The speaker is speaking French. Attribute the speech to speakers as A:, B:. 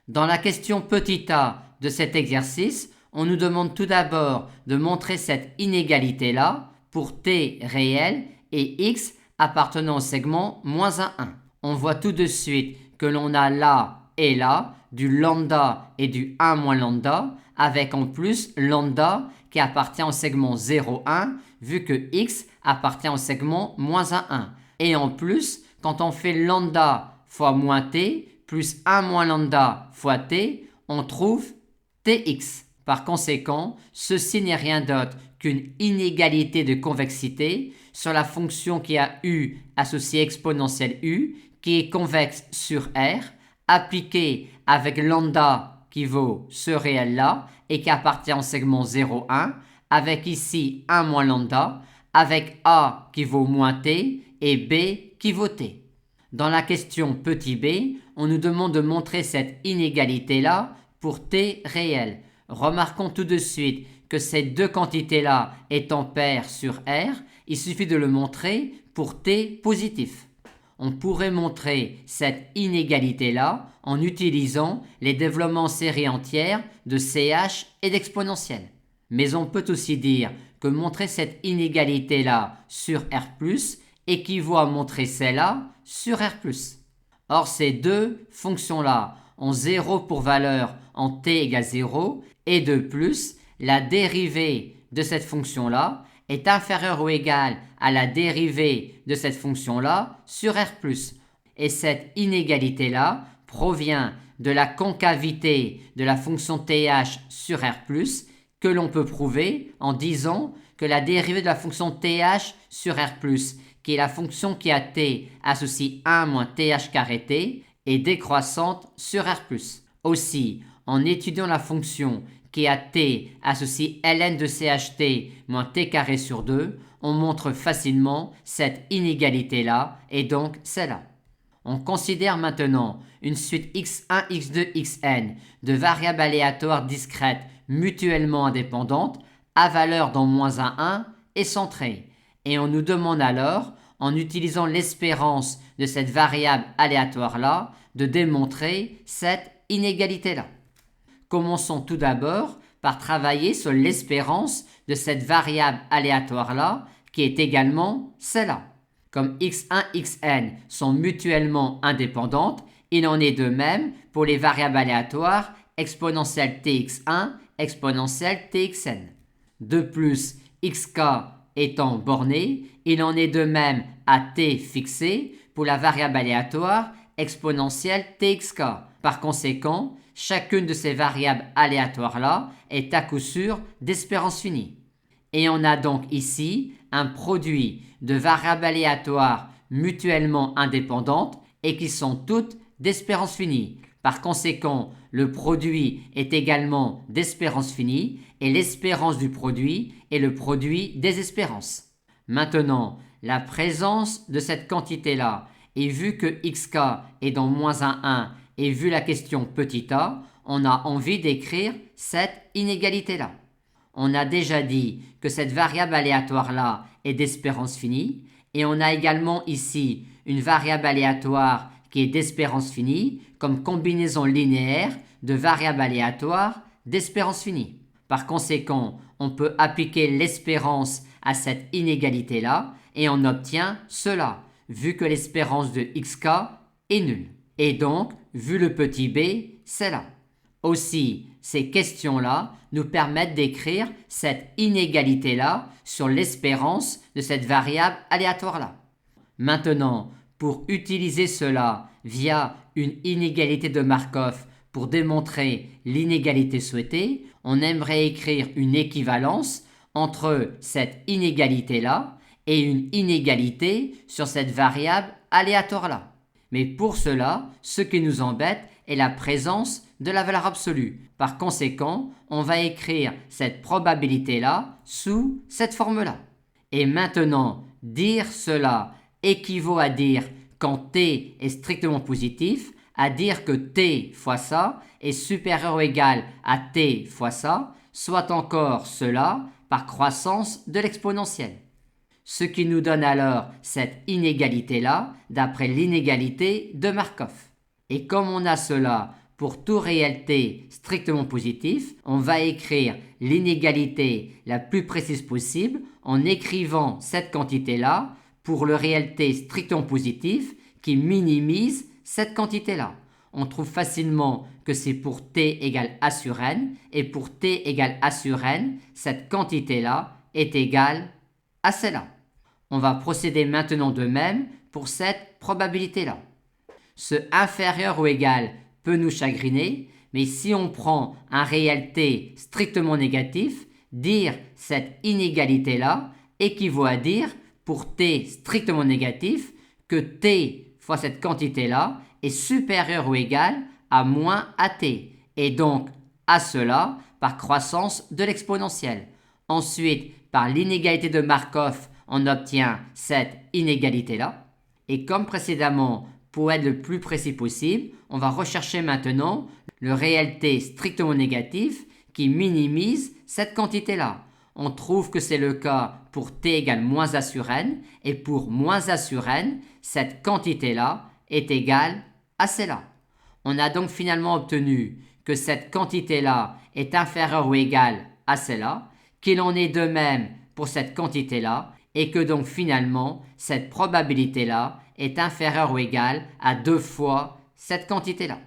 A: Dans la question petit a de cet exercice, on nous demande tout d'abord de montrer cette inégalité-là pour t réel et x appartenant au segment -1. On voit tout de suite que l'on a là et là du lambda et du 1 moins lambda, avec en plus lambda qui appartient au segment 0,1 vu que x appartient au segment -1. Et en plus, quand on fait lambda fois moins t plus 1 moins lambda fois t, on trouve tx. Par conséquent, ceci n'est rien d'autre qu'une inégalité de convexité sur la fonction qui a u associée exponentielle u, qui est convexe sur R, appliquée avec lambda qui vaut ce réel-là et qui appartient au segment 0,1, avec ici 1 moins lambda, avec a qui vaut moins t et b qui vaut t. Dans la question petit b, on nous demande de montrer cette inégalité-là pour t réel. Remarquons tout de suite que ces deux quantités-là étant paires sur R, il suffit de le montrer pour t positif. On pourrait montrer cette inégalité-là en utilisant les développements séries entières de CH et d'exponentielle. Mais on peut aussi dire que montrer cette inégalité-là sur R+, équivaut à montrer celle-là sur R+. Or, ces deux fonctions-là ont 0 pour valeur en t égale 0, et de plus, la dérivée de cette fonction-là est inférieure ou égale à la dérivée de cette fonction-là sur R+. Et cette inégalité-là provient de la concavité de la fonction th sur R+, que l'on peut prouver en disant que la dérivée de la fonction th sur R+, qui est la fonction qui a t associe 1 moins th carré t, est décroissante sur R+. Aussi, en étudiant la fonction qui a t associe ln de cht moins t carré sur 2, on montre facilement cette inégalité-là et donc celle-là. On considère maintenant une suite x1, x2, xn de variables aléatoires discrètes mutuellement indépendantes à valeur dans -1 et centrées. Et on nous demande alors, en utilisant l'espérance de cette variable aléatoire-là, de démontrer cette inégalité-là. Commençons tout d'abord par travailler sur l'espérance de cette variable aléatoire-là, qui est également celle-là. Comme x1, xn sont mutuellement indépendantes, il en est de même pour les variables aléatoires exponentielle tx1, exponentielle txn. De plus, xk étant borné, il en est de même à t fixé pour la variable aléatoire exponentielle txk. Par conséquent, chacune de ces variables aléatoires-là est à coup sûr d'espérance finie. Et on a donc ici un produit de variables aléatoires mutuellement indépendantes et qui sont toutes d'espérance finie. Par conséquent, le produit est également d'espérance finie et l'espérance du produit est le produit des espérances. Maintenant, la présence de cette quantité-là, et vu que xk est dans -1 et vu la question petit a, on a envie d'écrire cette inégalité-là. On a déjà dit que cette variable aléatoire-là est d'espérance finie et on a également ici une variable aléatoire qui est d'espérance finie comme combinaison linéaire de variables aléatoires d'espérance finie. Par conséquent, on peut appliquer l'espérance à cette inégalité-là et on obtient cela, vu que l'espérance de xk est nulle. Et donc, vu le petit b, c'est là. Aussi, ces questions-là nous permettent d'écrire cette inégalité-là sur l'espérance de cette variable aléatoire-là. Maintenant, pour utiliser cela via une inégalité de Markov pour démontrer l'inégalité souhaitée, on aimerait écrire une équivalence entre cette inégalité-là et une inégalité sur cette variable aléatoire-là. Mais pour cela, ce qui nous embête est la présence de la valeur absolue. Par conséquent, on va écrire cette probabilité-là sous cette forme-là. Et maintenant, dire cela équivaut à dire quand t est strictement positif, à dire que t fois ça est supérieur ou égal à t fois ça, soit encore cela par croissance de l'exponentielle. Ce qui nous donne alors cette inégalité-là d'après l'inégalité de Markov. Et comme on a cela pour tout réel t strictement positif, on va écrire l'inégalité la plus précise possible en écrivant cette quantité-là pour le réel t strictement positif qui minimise cette quantité-là. On trouve facilement que c'est pour t égale a sur n, et pour t égale a sur n, cette quantité-là est égale à celle-là. On va procéder maintenant de même pour cette probabilité-là. Ce inférieur ou égal peut nous chagriner, mais si on prend un réel t strictement négatif, dire cette inégalité-là équivaut à dire pour t strictement négatif que t fois cette quantité-là est supérieur ou égal à moins at, et donc à cela par croissance de l'exponentielle. Ensuite, par l'inégalité de Markov, on obtient cette inégalité-là. Et comme précédemment, pour être le plus précis possible, on va rechercher maintenant le réel t strictement négatif qui minimise cette quantité-là. On trouve que c'est le cas pour t égale moins a sur n, et pour moins a sur n, cette quantité-là est égale à celle-là. On a donc finalement obtenu que cette quantité-là est inférieure ou égale à celle-là, qu'il en est de même pour cette quantité-là, et que donc finalement, cette probabilité-là est inférieure ou égale à 2 fois cette quantité-là.